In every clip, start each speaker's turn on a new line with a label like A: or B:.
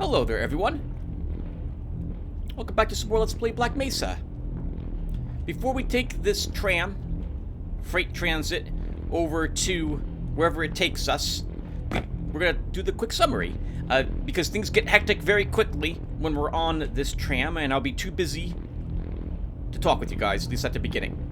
A: Hello there, everyone. Welcome back to some more Let's Play Black Mesa. Before we take this tram, freight transit, over to wherever it takes us, we're going to do the quick summary. Because things get hectic very quickly when we're on this tram, and I'll be too busy to talk with you guys, at least at the beginning.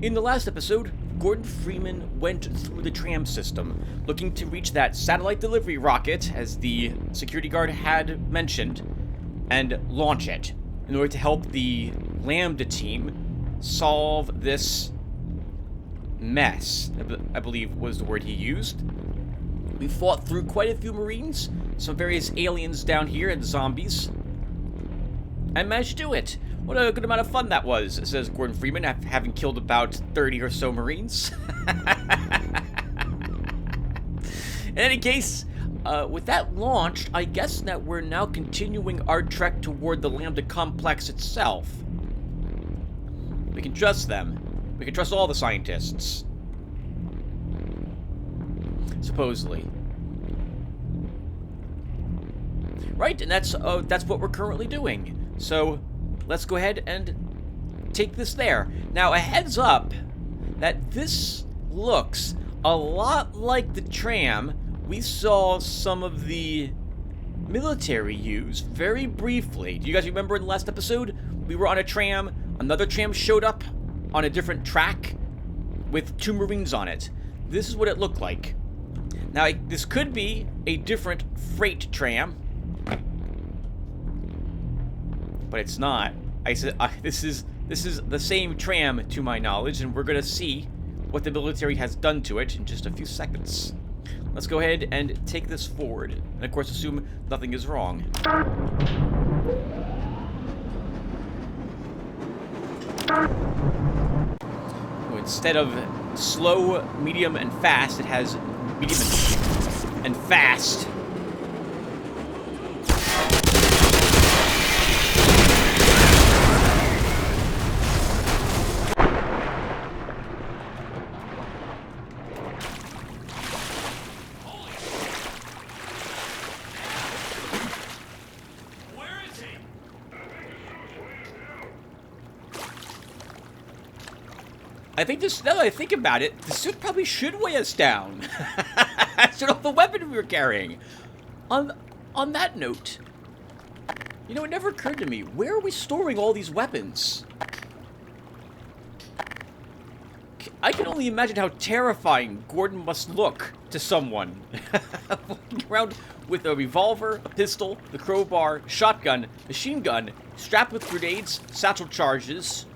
A: In the last episode, Gordon Freeman went through the tram system, looking to reach that satellite delivery rocket, as the security guard had mentioned, and launch it, in order to help the Lambda team solve this mess, I believe was the word he used. We fought through quite a few Marines, some various aliens down here, and zombies. I managed to do it. What a good amount of fun that was, says Gordon Freeman, having killed about 30 or so Marines. In any case, with that launched, I guess that we're now continuing our trek toward the Lambda complex itself. We can trust them. We can trust all the scientists. Supposedly. Right, and that's what we're currently doing. So, let's go ahead and take this there. Now, a heads up that this looks a lot like the tram we saw some of the military use very briefly. Do you guys remember in the last episode? We were on a tram, another tram showed up on a different track with 2 Marines on it. This is what it looked like. Now, this could be a different freight tram, but it's not. I said this is the same tram to my knowledge, and we're gonna see what the military has done to it in just a few seconds. Let's go ahead and take this forward, and of course assume nothing is wrong. So instead of slow, medium, and fast, it has medium and fast. I think this, now that I think about it, the suit probably should weigh us down. After all the weapon we were carrying. On that note, you know, it never occurred to me, where are we storing all these weapons? I can only imagine how terrifying Gordon must look to someone. Walking around with a revolver, a pistol, the crowbar, shotgun, machine gun, strapped with grenades, satchel charges,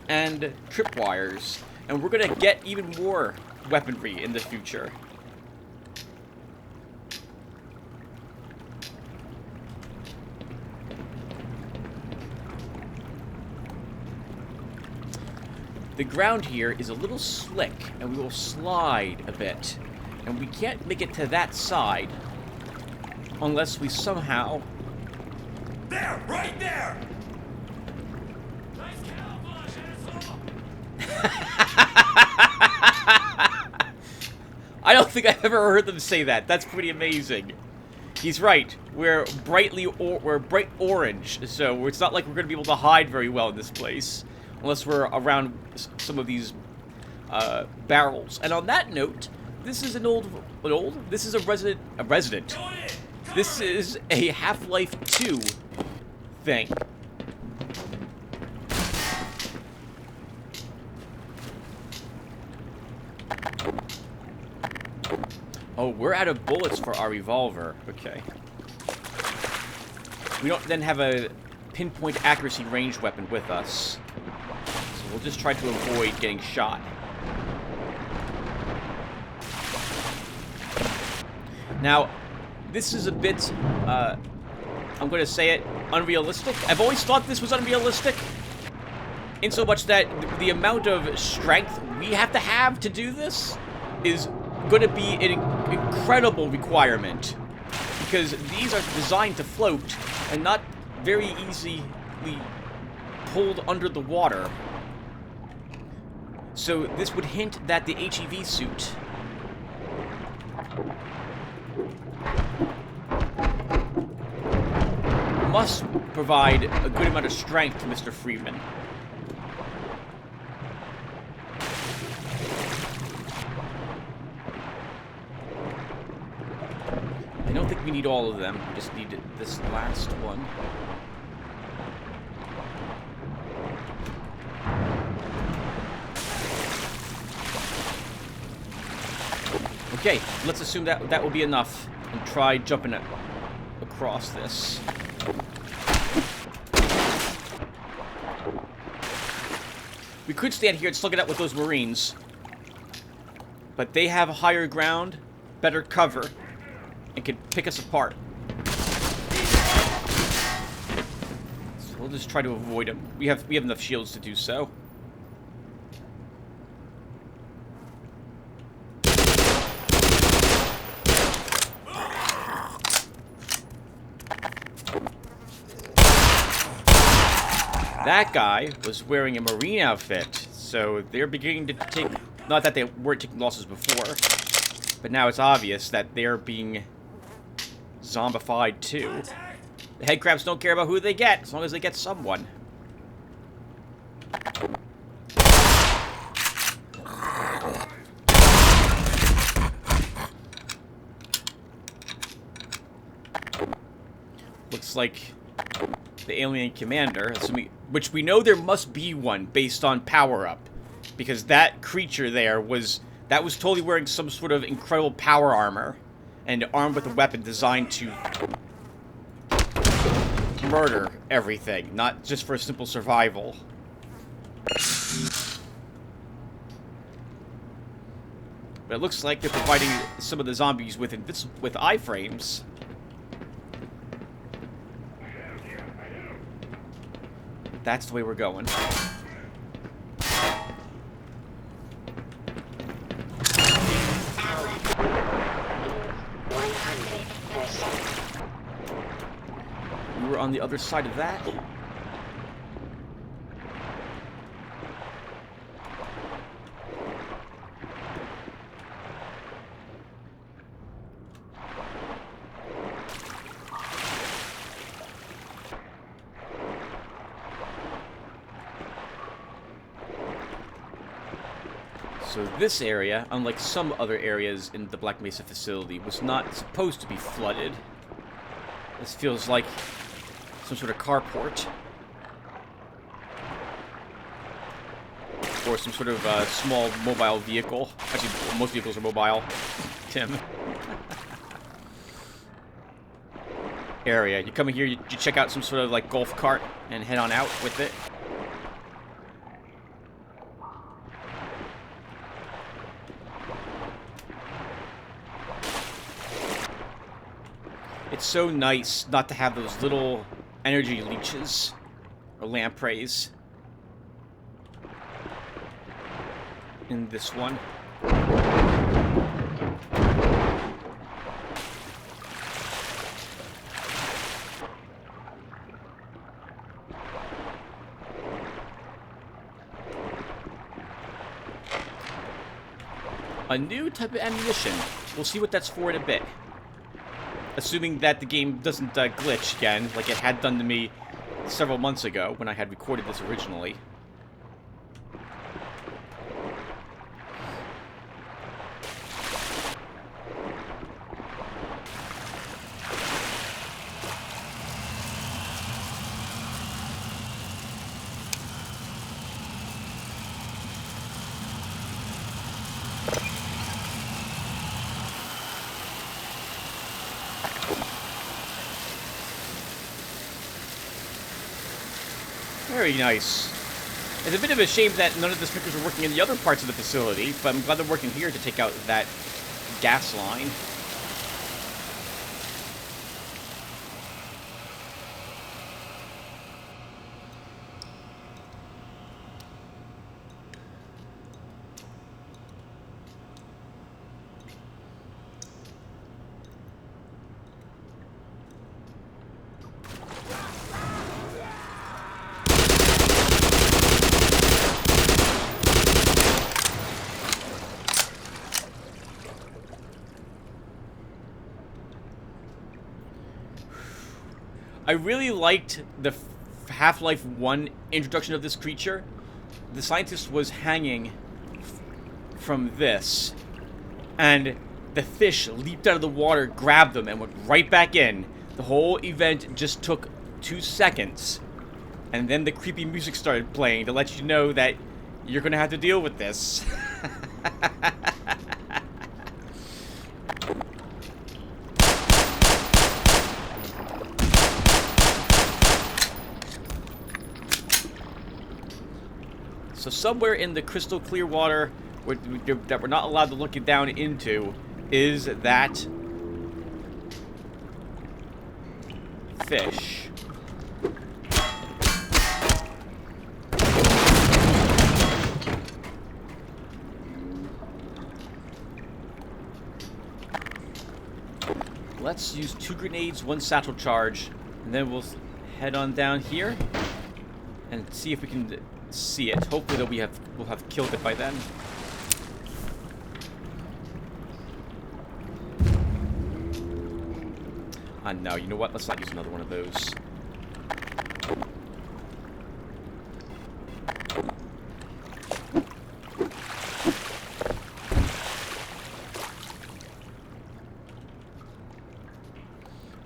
A: and tripwires, and we're gonna get even more weaponry in the future. The ground here is a little slick, and we will slide a bit, and we can't make it to that side unless we somehow...
B: There! Right there!
A: I don't think I've ever heard them say that. That's pretty amazing. He's right. We're bright orange, so it's not like we're going to be able to hide very well in this place unless we're around some of these barrels. And on that note, this is this is a resident. This is a Half-Life 2 thing. Oh, we're out of bullets for our revolver. Okay. We don't then have a pinpoint accuracy ranged weapon with us. So we'll just try to avoid getting shot. Now, this is a bit, I'm going to say it, unrealistic. I've always thought this was unrealistic, in so much that the amount of strength we have to do this is going to be an incredible requirement, because these are designed to float and not very easily pulled under the water. So this would hint that the HEV suit must provide a good amount of strength to Mr. Freeman. I don't think we need all of them. We just need this last one. Okay, let's assume that that will be enough and try jumping it across this. We could stand here and slug it out with those Marines, but they have higher ground, better cover, and can pick us apart. So we'll just try to avoid them. We have enough shields to do so. That guy was wearing a Marine outfit, so they're beginning to take... Not that they weren't taking losses before, but now it's obvious that they're being zombified too. The headcrabs don't care about who they get, as long as they get someone. Looks like the alien commander, which we know there must be one based on power-up, because that creature there was totally wearing some sort of incredible power armor and armed with a weapon designed to murder everything, not just for simple survival. But it looks like they're providing some of the zombies with iframes. That's the way we're going. We were on the other side of that. So this area, unlike some other areas in the Black Mesa facility, was not supposed to be flooded. This feels like some sort of carport. Or some sort of small mobile vehicle. Actually, most vehicles are mobile. Tim. Area. You come in here, you check out some sort of like golf cart and head on out with it. It's so nice not to have those little energy leeches or lampreys in this one. A new type of ammunition. We'll see what that's for in a bit. Assuming that the game doesn't glitch again, like it had done to me several months ago when I had recorded this originally. Very nice. It's a bit of a shame that none of the sprinklers are working in the other parts of the facility, but I'm glad they're working here to take out that gas line. I really liked the Half-Life 1 introduction of this creature. The scientist was hanging from this, and the fish leaped out of the water, grabbed them, and went right back in. The whole event just took 2 seconds, and then the creepy music started playing to let you know that you're gonna have to deal with this. So somewhere in the crystal clear water that we're not allowed to look it down into is that fish. Let's use 2 grenades, 1 satchel charge, and then we'll head on down here and see if we can see it. Hopefully we'll have killed it by then. No, you know what? Let's not use another one of those.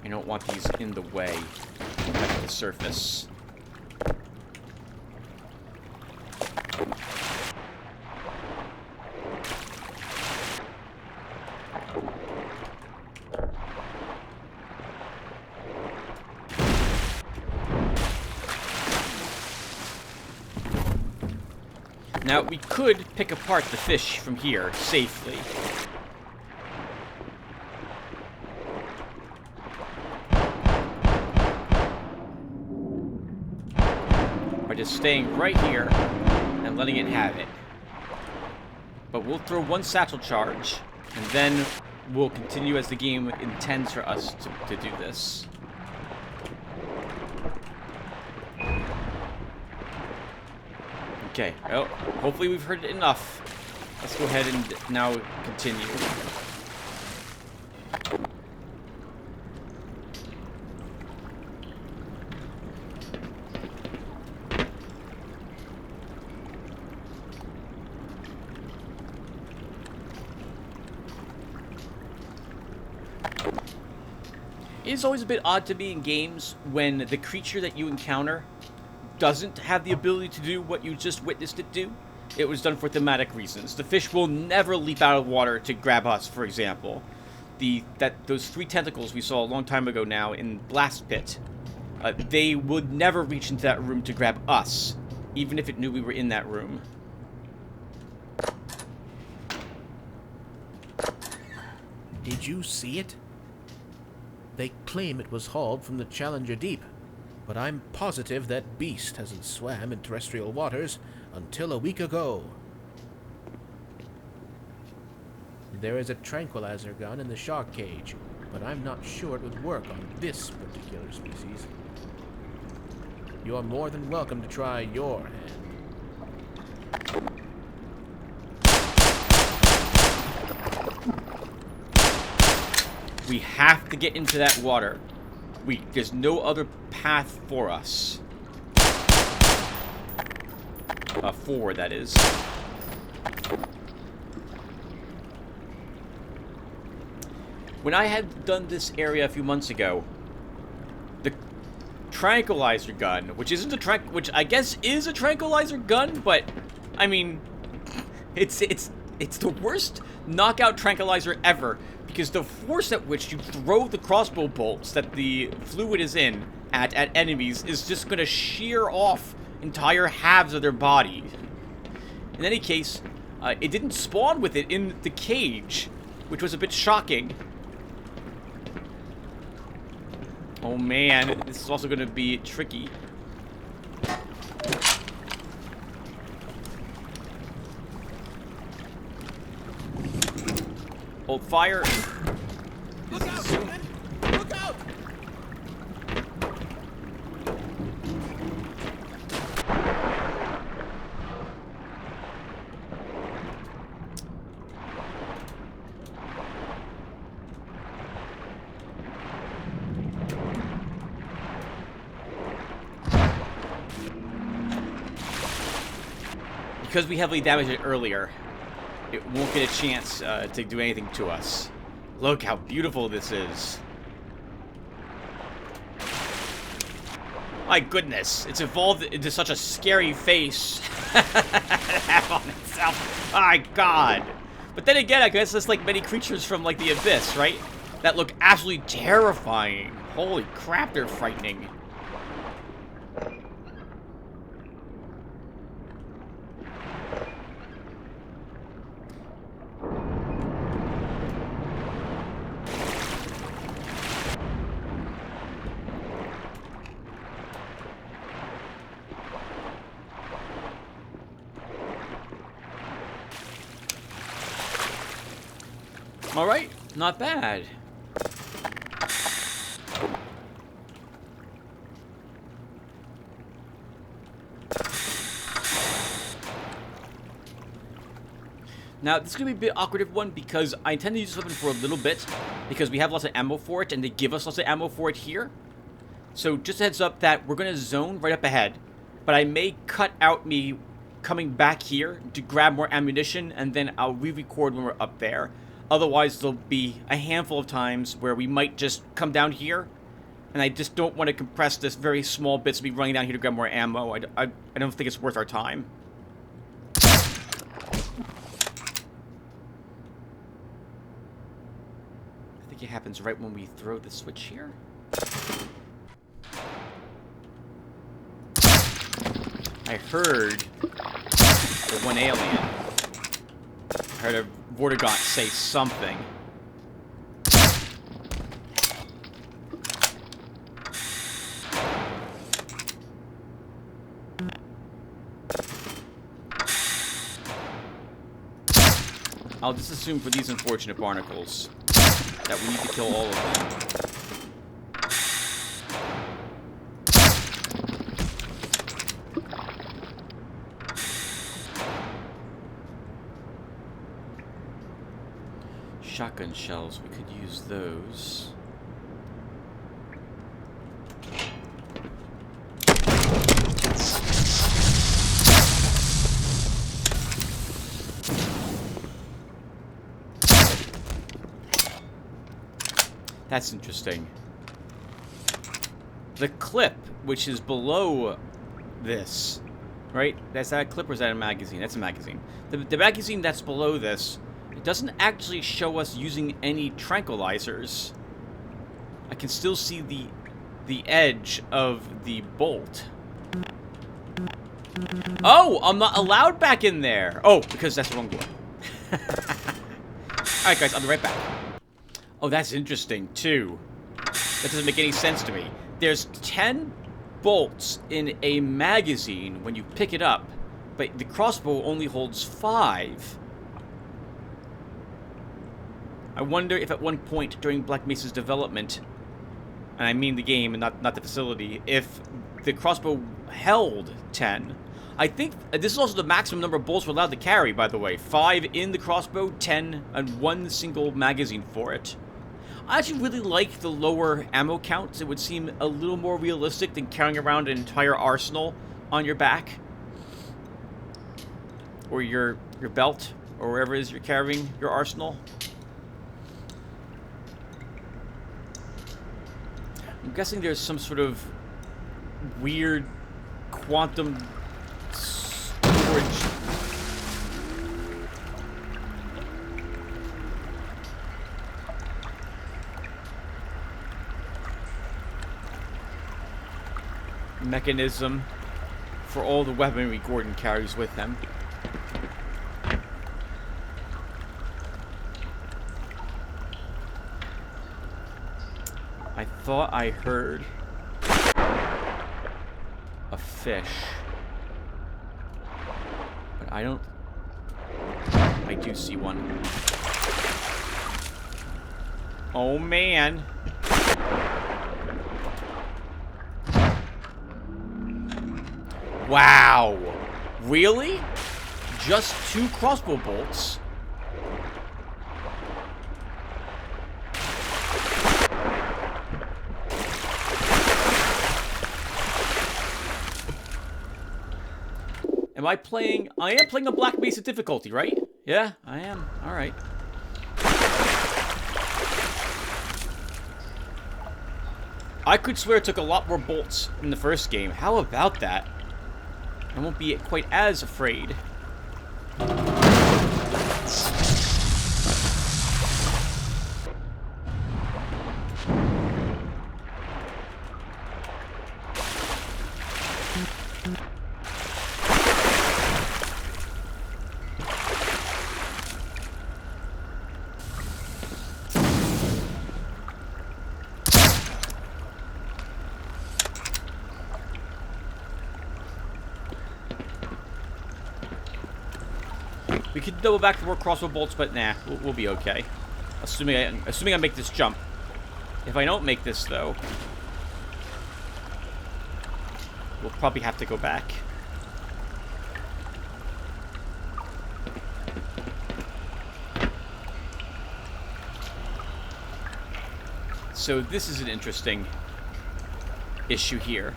A: I don't want these in the way at the surface. Now, we could pick apart the fish from here safely. By just staying right here and letting it have it. But we'll throw 1 satchel charge, and then we'll continue as the game intends for us to do this. Okay, well, hopefully we've heard it enough. Let's go ahead and now continue. It is always a bit odd to me in games when the creature that you encounter doesn't have the ability to do what you just witnessed it do. It was done for thematic reasons. The fish will never leap out of water to grab us, for example. Those 3 tentacles we saw a long time ago now in Blast Pit, they would never reach into that room to grab us, even if it knew we were in that room.
C: Did you see it? They claim it was hauled from the Challenger Deep, but I'm positive that beast hasn't swam in terrestrial waters until a week ago. There is a tranquilizer gun in the shark cage, but I'm not sure it would work on this particular species. You're more than welcome to try your hand.
A: We have to get into that water. There's no other path for us. Forward, that is. When I had done this area a few months ago, the tranquilizer gun, which I guess is a tranquilizer gun, but I mean, it's the worst knockout tranquilizer ever, because the force at which you throw the crossbow bolts that the fluid is in at enemies is just going to shear off entire halves of their body. In any case, it didn't spawn with it in the cage, which was a bit shocking. Oh man, this is also going to be tricky. Hold fire.
C: Look out, Freeman! Look out!
A: because we heavily damaged it earlier, it won't get a chance to do anything to us. Look how beautiful this is. My goodness, it's evolved into such a scary face to have on itself. My God. But then again, I guess it's like many creatures from like the abyss, right? That look absolutely terrifying. Holy crap, they're frightening. All right, not bad. Now, this is going to be a bit awkward, everyone, because I intend to use this weapon for a little bit, because we have lots of ammo for it, and they give us lots of ammo for it here. So, just a heads up that we're going to zone right up ahead, but I may cut out me coming back here to grab more ammunition, and then I'll re-record when we're up there. Otherwise, there'll be a handful of times where we might just come down here, and I just don't want to compress this very small bits of me running down here to grab more ammo. I don't think it's worth our time. I think it happens right when we throw the switch here. I heard the one alien. I heard a Vortigaunt say something. I'll just assume for these unfortunate barnacles that we need to kill all of them. Shotgun shells, we could use those. That's interesting. The clip, which is below this, right? That's that a clip or is that a magazine? That's a magazine. The magazine that's below this, it doesn't actually show us using any tranquilizers. I can still see the edge of the bolt. Oh, I'm not allowed back in there. Oh, because that's the wrong door. Alright guys, I'll be right back. Oh, that's interesting too. That doesn't make any sense to me. There's 10 bolts in a magazine when you pick it up, but the crossbow only holds 5. I wonder if at one point during Black Mesa's development, and I mean the game and not the facility, if the crossbow held 10. I think this is also the maximum number of bolts we're allowed to carry, by the way. 5 in the crossbow, 10 and 1 single magazine for it. I actually really like the lower ammo counts. It would seem a little more realistic than carrying around an entire arsenal on your back. Or your belt, or wherever it is you're carrying your arsenal. I'm guessing there's some sort of weird quantum storage mechanism for all the weaponry Gordon carries with him. I thought I heard a fish, but I don't. I do see one. Oh man. Wow. Really? Just 2 crossbow bolts? Am Am I playing... I am playing a Black Mesa difficulty, right? Yeah, I am. Alright. I could swear it took a lot more bolts in the first game. How about that? I won't be quite as afraid. We could double back for more crossbow bolts, but nah, we'll be okay. Assuming I make this jump. If I don't make this, though, we'll probably have to go back. So this is an interesting issue here.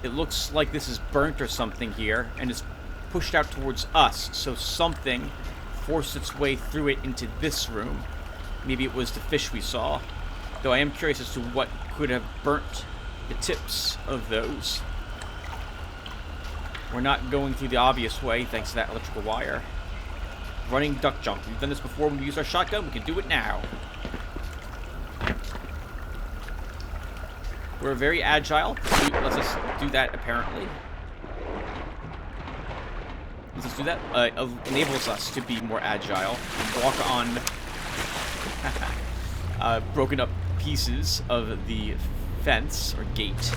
A: It looks like this is burnt or something here, and it's pushed out towards us, so something forced its way through it into this room. Maybe it was the fish we saw, though I am curious as to what could have burnt the tips of those. We're not going through the obvious way thanks to that electrical wire. Running duck jump. We've done this before when we used our shotgun. We can do it now. We're very agile. Let's us do that, apparently. Let's do that. Enables us to be more agile and walk on broken up pieces of the fence or gate.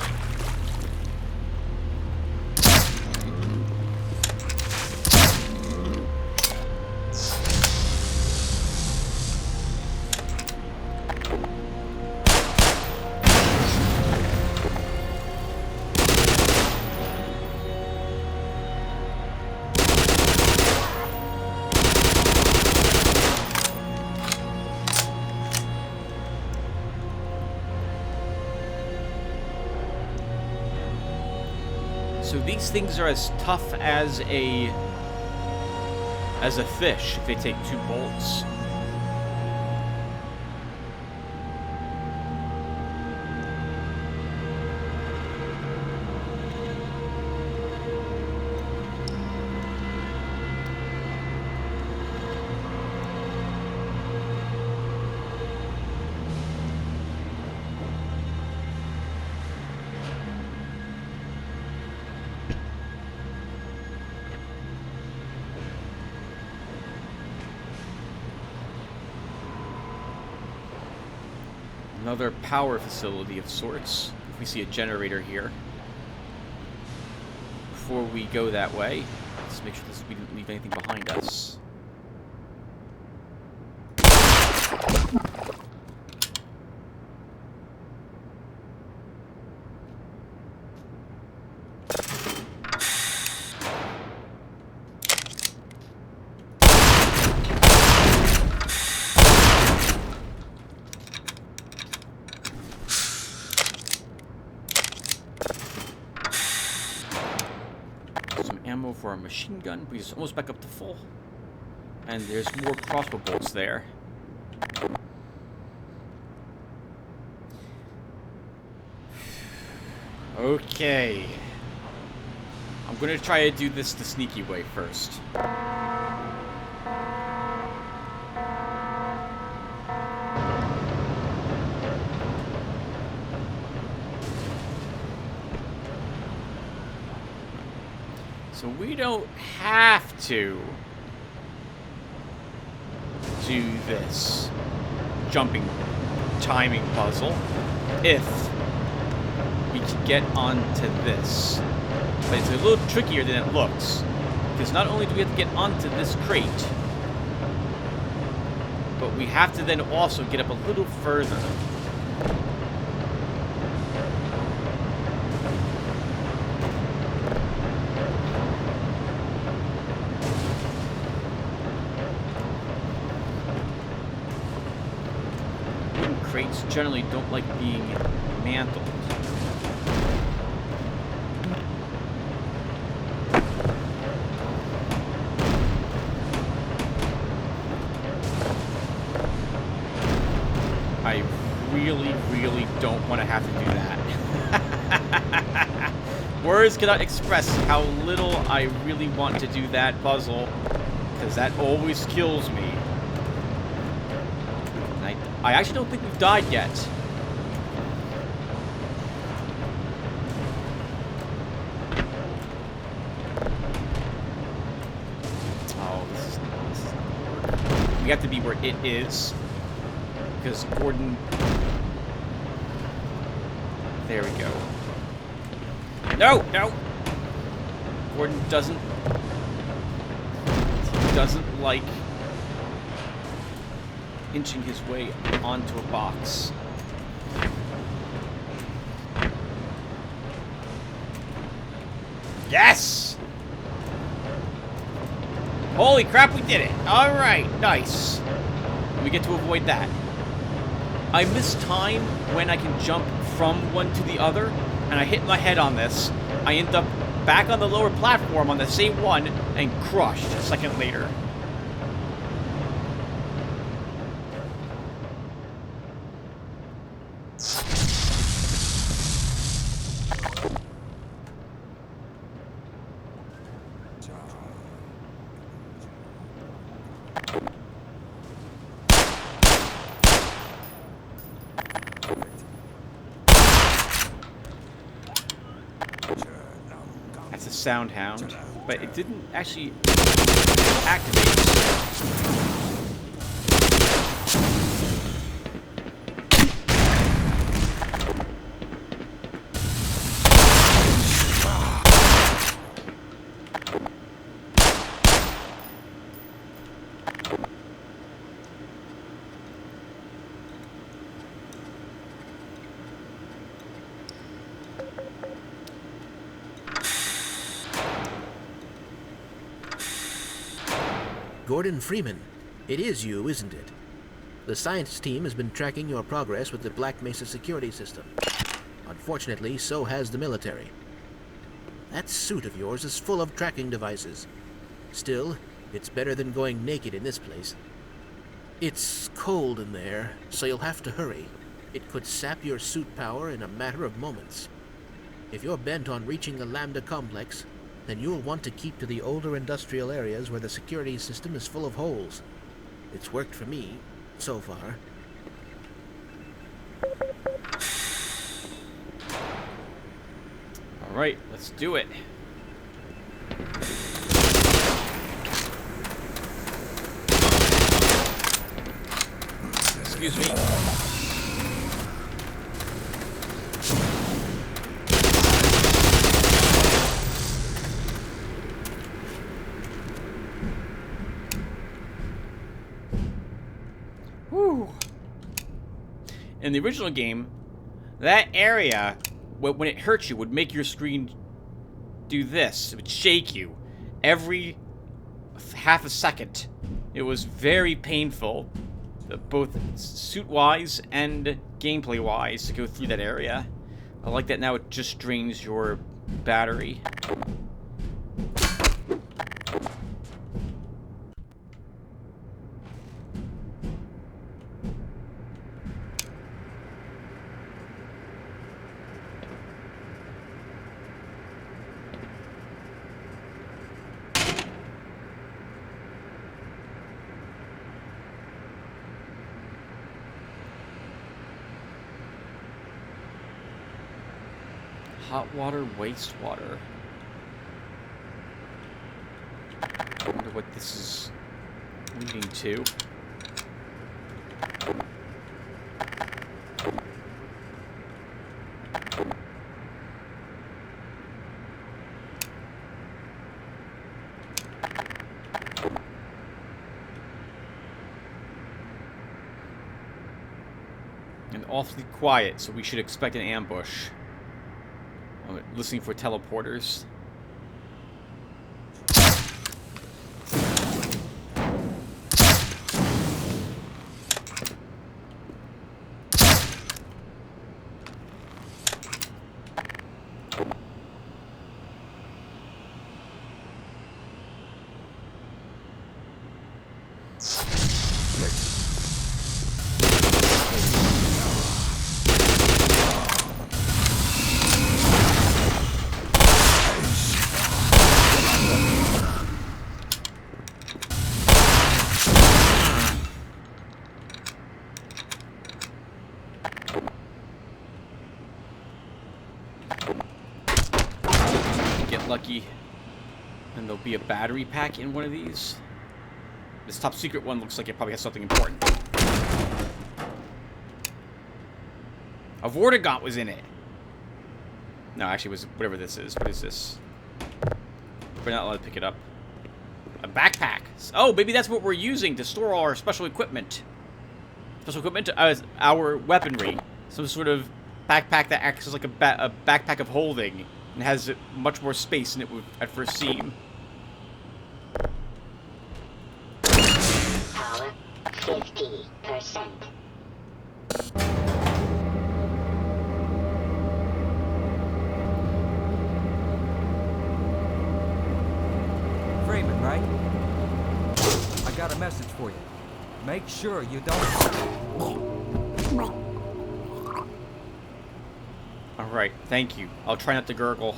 A: So these things are as tough as a fish if they take 2 bolts. Another power facility of sorts. If we see a generator here. Before we go that way, let's make sure we didn't leave anything behind us. Ammo for our machine gun. We just almost back up to full. And there's more crossbow bolts there. Okay. I'm gonna try to do this the sneaky way first. So we don't have to do this jumping timing puzzle if we can get onto this. But it's a little trickier than it looks, because not only do we have to get onto this crate, but we have to then also get up a little further. Crates generally don't like being mantled. really don't want to have to do that. Words cannot express how little I really want to do that puzzle, because that always kills me. And I actually don't think we've died yet. We have to be where it is, because Gordon... There we go. No! No! Gordon doesn't like inching his way onto a box. Yes! Holy crap, we did it! Alright, nice. We get to avoid that. I miss time when I can jump from one to the other, and I hit my head on this. I end up back on the lower platform on the same one, and crushed a second later. That's a sound hound, but it didn't actually activate.
C: Gordon Freeman, it is you, isn't it? The science team has been tracking your progress with the Black Mesa security system. Unfortunately, so has the military. That suit of yours is full of tracking devices. Still, it's better than going naked in this place. It's cold in there, so you'll have to hurry. It could sap your suit power in a matter of moments. If you're bent on reaching the Lambda complex, then you'll want to keep to the older industrial areas where the security system is full of holes. It's worked for me, so far.
A: Alright, let's do it. Excuse me. Whew. In the original game, that area, when it hurt you, would make your screen do this. It would shake you every half a second. It was very painful, both suit-wise and gameplay-wise, to go through that area. I like that now it just drains your battery. Hot water, wastewater. I wonder what this is leading to. And awfully quiet, so we should expect an ambush. I'm listening for teleporters. lucky, and there'll be a battery pack in one of these. This top secret one looks like it probably has something important. A Vortigaunt was in it. No, actually, it was whatever this is. What is this? We're not allowed to pick it up. A backpack. Oh, maybe that's what we're using to store all our special equipment. Special equipment as our weaponry. Some sort of backpack that acts as like a backpack of holding and has much more space than it would at first seem.
D: Power 50%.
E: Freeman, right? I got a message for you. Make sure you don't...
A: Alright, thank you. I'll try not to gurgle.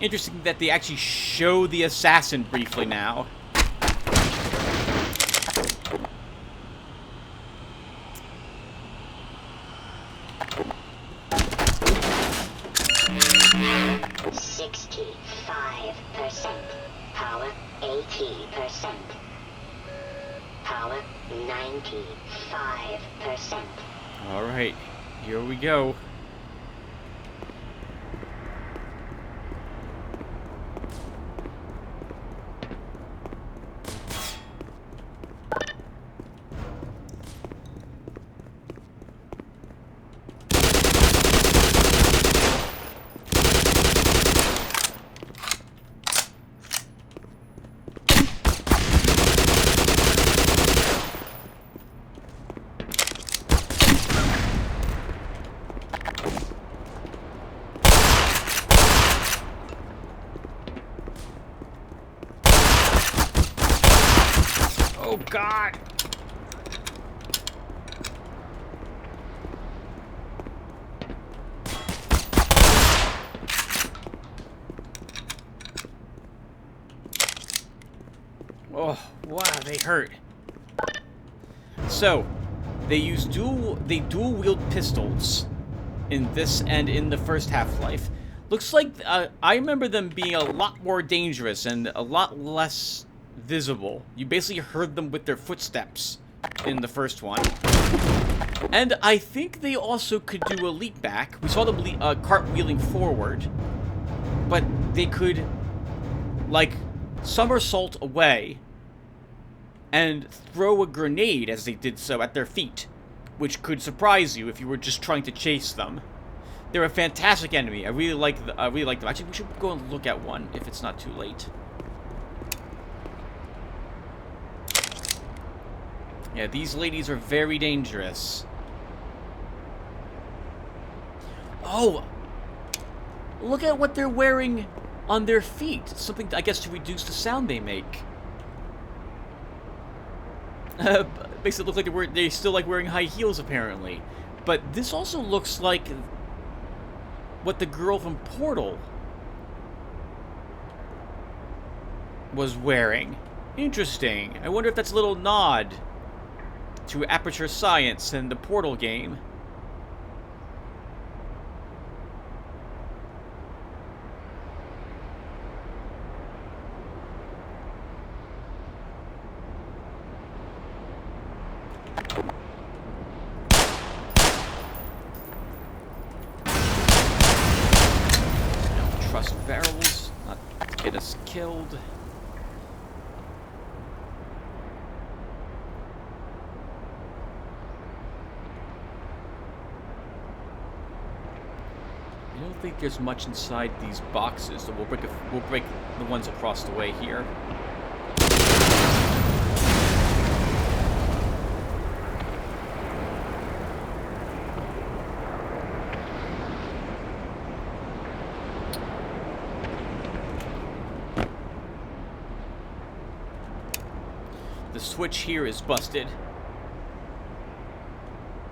A: Interesting that they actually show the assassin briefly now.
D: Power 80%. Power 95%.
A: Alright, here we go. Oh, God! Oh, wow, they hurt. So, they dual wield pistols in this and in the first Half-Life. Looks like I remember them being a lot more dangerous and a lot less visible. You basically heard them with their footsteps in the first one. And I think they also could do a leap back. We saw them cartwheeling forward, but they could, like, somersault away and throw a grenade as they did so at their feet, which could surprise you if you were just trying to chase them. They're a fantastic enemy. I really like them. Actually, we should go and look at one if it's not too late. Yeah, these ladies are very dangerous. Oh! Look at what they're wearing on their feet. Something, I guess, to reduce the sound they make. Makes it look like they still like wearing high heels, apparently. But this also looks like what the girl from Portal was wearing. Interesting. I wonder if that's a little nod to Aperture Science and the Portal game. Don't trust barrels, not to get us killed. I don't think there's much inside these boxes, so we'll break the ones across the way here. The switch here is busted,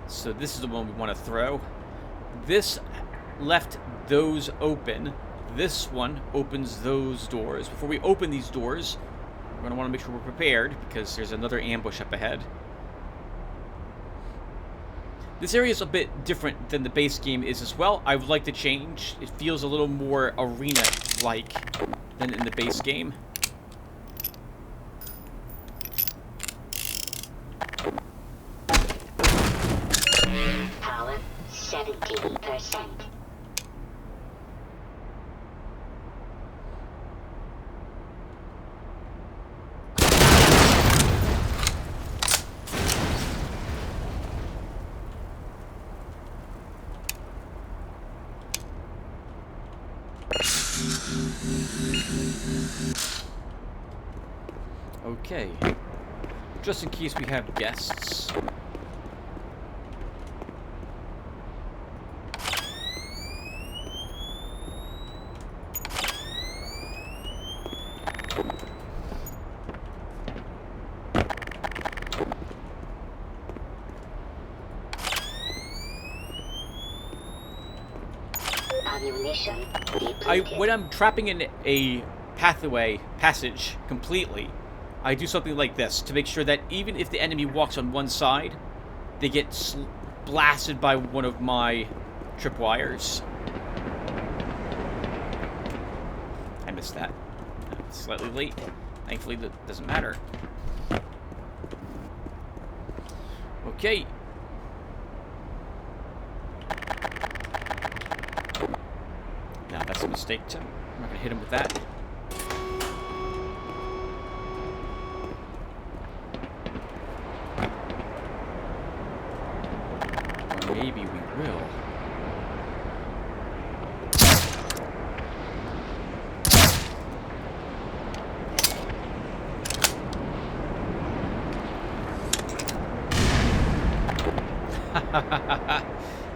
A: so this is the one we want to throw. This left those open. This one opens those doors. Before we open these doors, we're going to want to make sure we're prepared because there's another ambush up ahead. This area is a bit different than the base game is as well. I would like to change. It feels a little more arena-like than in the base game.
D: Power 70%.
A: Okay. Just in case we have guests.
D: Ammunition depleted.
A: When I'm trapping in a passage completely, I do something like this to make sure that even if the enemy walks on one side, they get blasted by one of my tripwires. I missed that. Slightly late. Thankfully, that doesn't matter. Okay. Now that's a mistake, Tim. I'm not gonna hit him with that. Or maybe we will.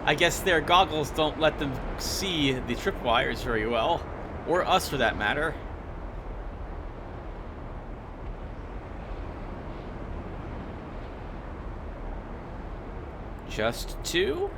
A: I guess their goggles don't let them see the tripwires very well. Or us, for that matter. Just two?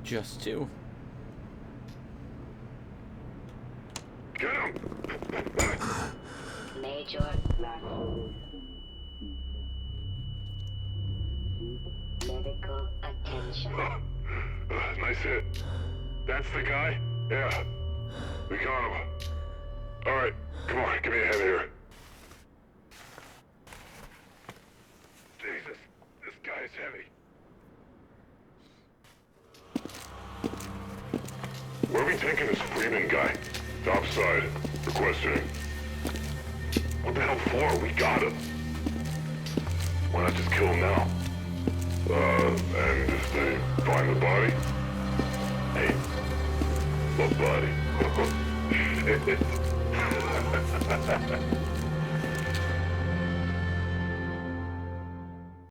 A: Just two.
B: Get him!
D: Major medical attention.
B: Nice hit. That's the guy? Yeah. We got him. Alright, come on, give me a hand here. Jesus, this guy is heavy. Where are we taking this Freeman guy? Topside. For questioning. What the hell for? We got him. Why not just kill him now? And if they find the body? Hey. What body? Shit.